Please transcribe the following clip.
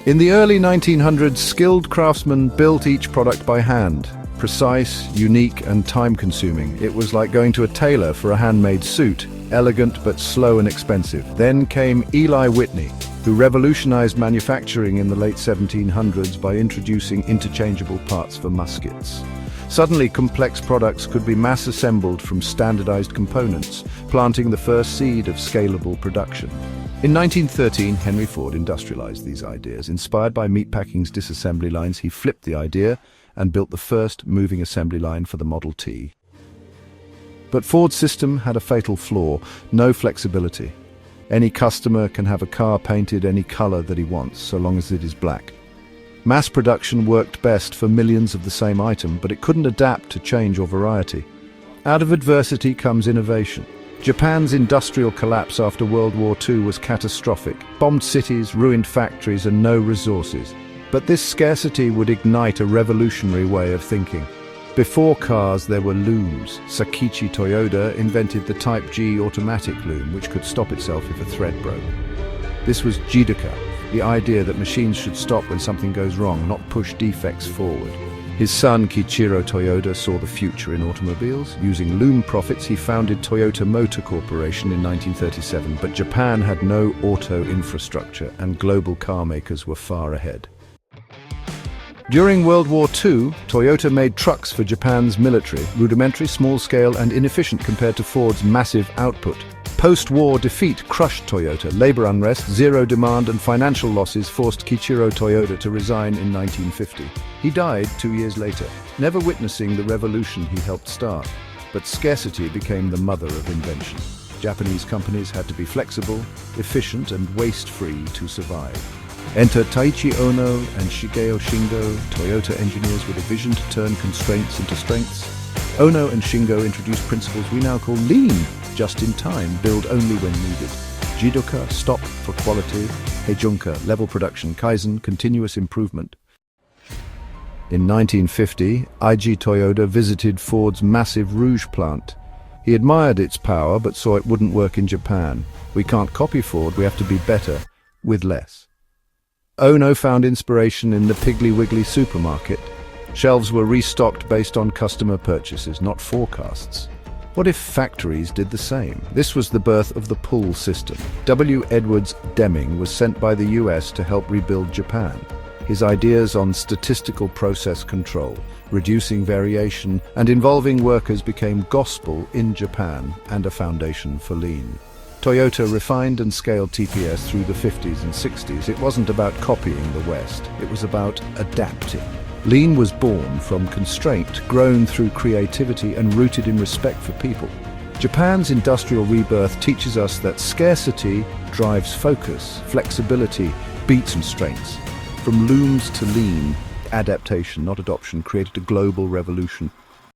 In the early 1900s, skilled craftsmen built each product by hand. Precise, unique, and time-consuming. It was like going to a tailor for a handmade suit, elegant but slow and expensive. Then came Eli Whitney, who revolutionized manufacturing in the late 1700s by introducing interchangeable parts for muskets. Suddenly, complex products could be mass-assembled from standardized components, planting the first seed of scalable production. In 1913, Henry Ford industrialized these ideas. Inspired by meatpacking's disassembly lines, he flipped the idea and built the first moving assembly line for the Model T. But Ford's system had a fatal flaw: no flexibility. Any customer can have a car painted any color that he wants, so long as it is black. Mass production worked best for millions of the same item, but it couldn't adapt to change or variety. Out of adversity comes innovation. Japan's industrial collapse after World War II was catastrophic. Bombed cities, ruined factories, and no resources. But this scarcity would ignite a revolutionary way of thinking. Before cars, there were looms. Sakichi Toyoda invented the Type G automatic loom, which could stop itself if a thread broke. This was Jidoka, the idea that machines should stop when something goes wrong, not push defects forward. His son, Kiichiro Toyoda, saw the future in automobiles. Using loom profits, he founded Toyota Motor Corporation in 1937, but Japan had no auto infrastructure, and global car makers were far ahead. During World War II, Toyota made trucks for Japan's military, rudimentary, small-scale, and inefficient compared to Ford's massive output. Post-war defeat crushed Toyota. Labor unrest, zero demand, and financial losses forced Kiichiro Toyoda to resign in 1950. He died 2 years later, never witnessing the revolution he helped start. But scarcity became the mother of invention. Japanese companies had to be flexible, efficient, and waste-free to survive. Enter Taiichi Ohno and Shigeo Shingo, Toyota engineers with a vision to turn constraints into strengths. Ohno and Shingo introduced principles we now call lean, just in time, build only when needed. Jidoka, stop for quality. Heijunka, level production. Kaizen, continuous improvement. In 1950, Eiji Toyoda visited Ford's massive Rouge plant. He admired its power, but saw it wouldn't work in Japan. We can't copy Ford, we have to be better, with less. Ohno found inspiration in the Piggly Wiggly supermarket. Shelves were restocked based on customer purchases, not forecasts. What if factories did the same? This was the birth of the pull system. W. Edwards Deming was sent by the US to help rebuild Japan. His ideas on statistical process control, reducing variation, and involving workers became gospel in Japan and a foundation for lean. Toyota refined and scaled TPS through the 50s and 60s. It wasn't about copying the West, it was about adapting. Lean was born from constraint, grown through creativity, and rooted in respect for people. Japan's industrial rebirth teaches us that scarcity drives focus, flexibility beats constraints. From looms to lean, adaptation, not adoption, created a global revolution.